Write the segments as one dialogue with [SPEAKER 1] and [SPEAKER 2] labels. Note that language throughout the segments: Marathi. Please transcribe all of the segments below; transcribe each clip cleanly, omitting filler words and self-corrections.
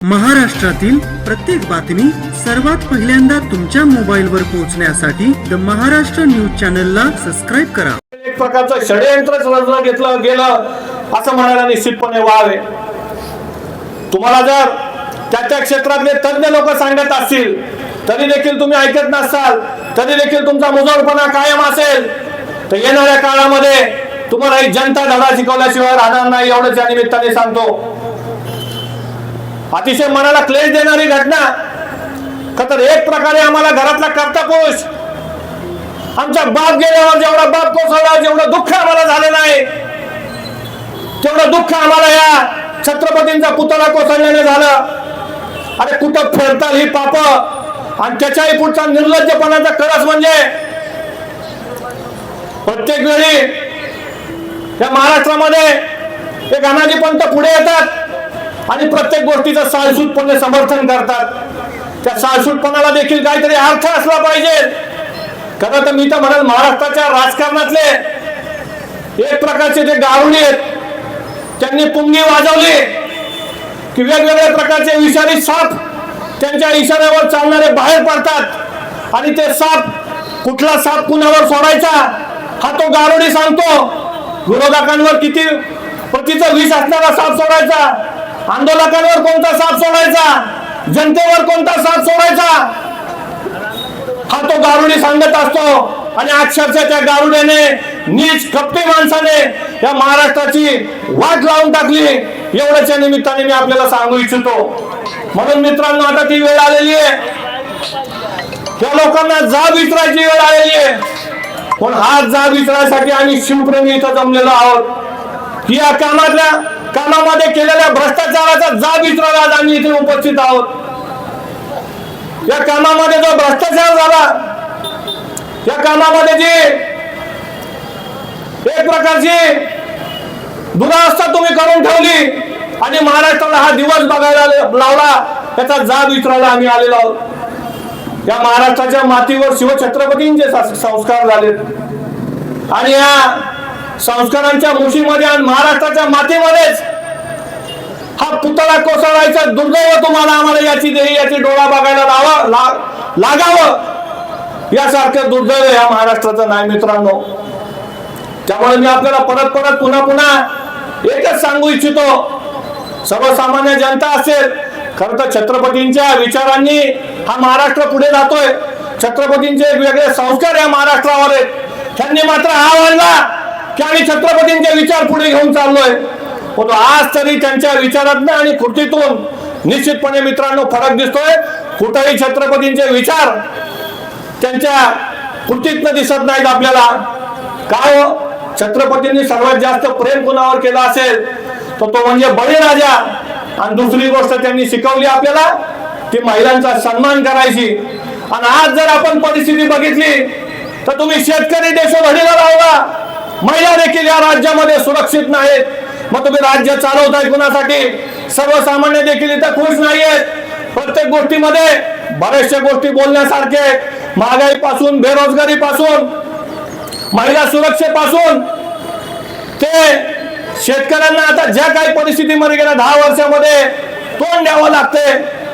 [SPEAKER 1] महाराष्ट्रातील प्रत्येक बातमी सर्वात पहिल्यांदा तुमच्या मोबाईलवर पोहोचण्यासाठी द महाराष्ट्र न्यूज चॅनलला सबस्क्राईब करा.
[SPEAKER 2] एक प्रकारचं षडयंत्रच रचलं घेतलं गेलं असं म्हणायला निश्चितपणे वाव आहे. तुम्हाला जर त्या क्षेत्रातले तज्ञ लोक सांगत असतील तरी देखील तुम्ही ऐकत नसाल, तरी देखील तुमचा मुजोरपणा कायम असेल, तर येणाऱ्या काळामध्ये तुम्हाला एक जनता धडा शिकवल्याशिवाय राहणार नाही, एवढंच या निमित्ताने सांगतो. अतिशय मनाला क्लेश देणारी घटना. तर एक प्रकारे आम्हाला घरातला कर्ता पुरुष, आमचा बाप गेल्यावर जेवढा बाप कोसळला, जेवढं दुःख आम्हाला झालं नाही तेवढं दुःख आम्हाला या छत्रपतींचा पुतळा कोसळल्याने झालं. अरे कुठं फेरताल ही पाप, आणि त्याच्याही पुढचा निर्लज्जपणाचा कळस म्हणजे प्रत्येक वेळी या महाराष्ट्रामध्ये एक अनाजी पंत पुढे येतात आणि प्रत्येक गोष्टीचं साळसूटपणे समर्थन करतात. त्या साळसूटपणाला देखील काहीतरी अर्थ असला पाहिजे. खरं तर मी तर म्हणाल महाराष्ट्राच्या राजकारणातले एक प्रकारचे जे गारुडी आहेत, त्यांनी पुंगी वाजवली की वेगवेगळ्या प्रकारचे विषारी साप त्यांच्या इशाऱ्यावर चालणारे बाहेर पडतात, आणि ते साप, कुठला साप कुणावर सोडायचा हा तो गारुडी सांगतो. विरोधकांवर किती प्रतीचं विष असणारा साप सोडायचा, आंदोलकांवर कोणता साप सोडायचा, जनतेवर कोणता साप सोडायचा हा तो गारुडी सांगत असतो. आणि अक्षरशः त्या गारुड्याने, नीच कपटी माणसाने या महाराष्ट्राची वाट लावून टाकली, एवढ्याच्या निमित्ताने मी आपल्याला सांगू इच्छितो. म्हणून मित्रांनो, आता ती वेळ आलेली आहे, त्या लोकांना जाब विचारायची वेळ आलेली आहे. पण हा जाब विचारण्यासाठी आम्ही शिवप्रेमी इथं जमलेलो आहोत. या कामामध्ये केलेल्या भ्रष्टाचाराचा जाब विचारायला आज आम्ही इथे उपस्थित आहोत. या कामामध्ये जो भ्रष्टाचार झाला, या कामामध्ये जी एक प्रकारची दुरावस्था तुम्ही करून ठेवली आणि महाराष्ट्राला हा दिवस बघायला लावला, त्याचा जाब विचारायला आम्ही आलेलो आहोत. या महाराष्ट्राच्या मातीवर शिवछत्रपतींचे संस्कार झाले, आणि या संस्कारांच्या मुशीमध्ये आणि महाराष्ट्राच्या मातीमध्येच हा पुतळा कोसळायचा दुर्दैव तुम्हाला आम्हाला याची डोळा बघायला लागावं, यासारखं दुर्दैव या महाराष्ट्राचं नाही मित्रांनो. त्यामुळे मी आपल्याला परत पुन्हा एकच सांगू इच्छितो, सर्वसामान्य जनता असेल, खरं तर छत्रपतींच्या विचारांनी हा महाराष्ट्र पुढे जातोय. छत्रपतींचे वेगवेगळे संस्कार या महाराष्ट्रावर आहेत. त्यांनी मात्र हा मानला की आम्ही छत्रपतींचे विचार पुढे घेऊन चाललोय. पण आज तरी त्यांच्या विचारातून आणि कृतीतून निश्चितपणे मित्रांनो फरक दिसतोय. कुठेही छत्रपतींचे विचार त्यांच्या कृतीतनं दिसत नाहीत आपल्याला. काय छत्रपतींनी सर्वात जास्त प्रेम कुणावर केला असेल तर तो म्हणजे बळीराजा. आणि दुसरी गोष्ट त्यांनी शिकवली आपल्याला ती महिलांचा सन्मान करायची. आणि आज जर आपण परिस्थिती बघितली तर तुम्ही शेतकरी देशोधडीला लावला, महिला देखील या राज्यामध्ये सुरक्षित नाहीत. मग तुम्ही राज्य चालवताय कुणासाठी? सर्वसामान्य देखील इथं खुश नाहीयेत. प्रत्येक गोष्टीमध्ये बऱ्याचशा गोष्टी बोलण्यासारखे, महागाईपासून, बेरोजगारीपासून, महिला सुरक्षेपासून ते शेतकऱ्यांना आता ज्या काही परिस्थितीमध्ये गेल्या 10 वर्षामध्ये तोंड द्यावं लागते.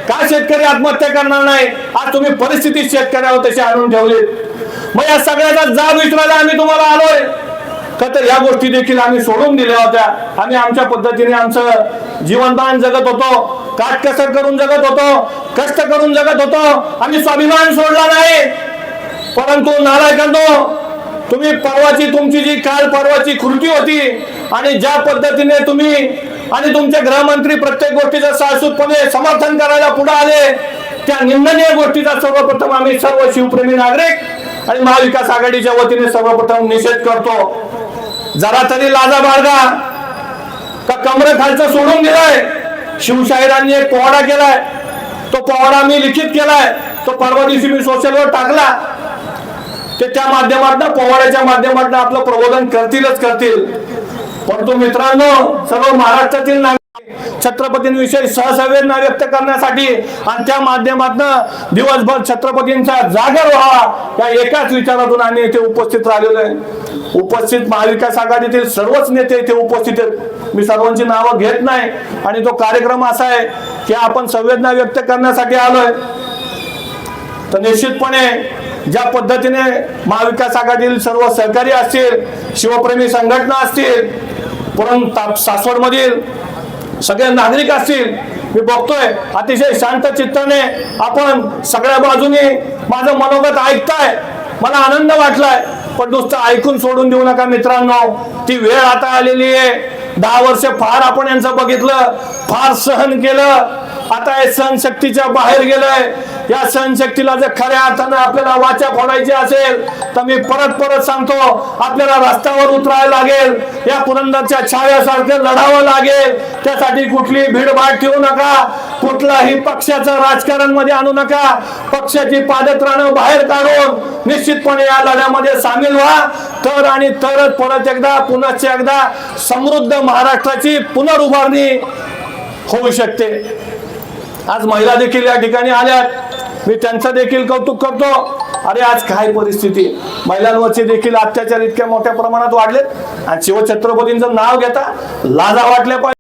[SPEAKER 2] का शेतकरी आत्महत्या करणार नाही? आज तुम्ही परिस्थिती शेतकऱ्यावर तशी आणून ठेवली. मग या सगळ्याचा जाब विचारायला आम्ही तुम्हाला आलोय. तर या गोष्टी देखील आम्ही सोडून दिल्या होत्या. आम्ही आमच्या पद्धतीने आमचं जीवनमान जगत होतो, काटकसर करून जगत होतो, कष्ट करून जगत होतो. आम्ही स्वाभिमान सोडला नाही. परंतु नालायकांनो, तुम्ही परवाची तुमची जी काल परवाची कृती होती आणि ज्या पद्धतीने तुम्ही आणि तुमचे गृहमंत्री प्रत्येक गोष्टीचं साळसूटपणे समर्थन करायला पुढे आले, त्या निंदनीय गोष्टीचा सर्वप्रथम आम्ही सर्व शिवप्रेमी नागरिक आणि महाविकास आघाडीच्या वतीने सर्वप्रथम निषेध करतो. जरा तरी लाजा बाळगा का कमरे खालचं सोडून दिलंय. शिवशाहिरांनी एक पोवाडा केलाय, तो पोवाडा मी लिखित केलाय, तो परवा दिवशी मी सोशलवर टाकला. ते त्या माध्यमातून, पोवाड्याच्या माध्यमातून आपलं प्रबोधन करतील. परंतु मित्रांनो, सर्व महाराष्ट्रातील छत्रपतींविषयी सहसंवेदना व्यक्त करण्यासाठी आणि त्या माध्यमातून दिवसभर छत्रपतींचा जागर व्हावा या एकाच विचारातून आम्ही इथे उपस्थित राहिलेलो आहे. उपस्थित महाविकास आघाडीतील सर्वच नेते इथे उपस्थित आहेत. मी सर्वांची नावं घेत नाही आणि तो कार्यक्रम असा आहे की आपण संवेदना व्यक्त करण्यासाठी आलोय, तर निश्चितपणे ज्या पद्धतीने महाविकास आघाडीतील सर्व सहकारी असतील, शिवप्रेमी संघटना असतील, सासवड मधील सगळे नागरिक असतील, मी बघतोय अतिशय शांत चित्ताने आपण सगळ्या बाजूनी माझं मनोगत ऐकताय, मला आनंद वाटलाय. पण नुसतं ऐकून सोडून देऊ नका मित्रांनो, ती वेळ आता आलेली आहे. 10 वर्ष फार आपण यांचं बघितलं, फार सहन केलं, आता हे सहनशक्तीच्या बाहेर गेलंय. या सहनशक्तीला जर खऱ्या अर्थानं आपल्याला वाचा फोडायची असेल तर मी परत सांगतो, आपल्याला रस्त्यावर उतरायला लागेल, या पुरंदरच्या छाव्यासारखं लढावं लागेल. त्यासाठी कुठली भीडभाड ठेवू नका, कुठलाही पक्षाचं राजकारण मध्ये आणू नका. पक्षाची पादत्राणं बाहेर काढून निश्चितपणे या लढ्यामध्ये सामील व्हा, तर आणि तरच परत एकदा पुनश्च एकदा समृद्ध महाराष्ट्राची पुनरुभारणी होऊ शकते. आज महिला देखील या ठिकाणी आल्यात, मी त्यांचं देखील कौतुक करतो. अरे आज काय परिस्थिती, महिलांवरचे देखील अत्याचार इतक्या मोठ्या प्रमाणात वाढलेत आणि शिवछत्रपतींचं नाव घेता लाजा वाटल्या पाहिजे.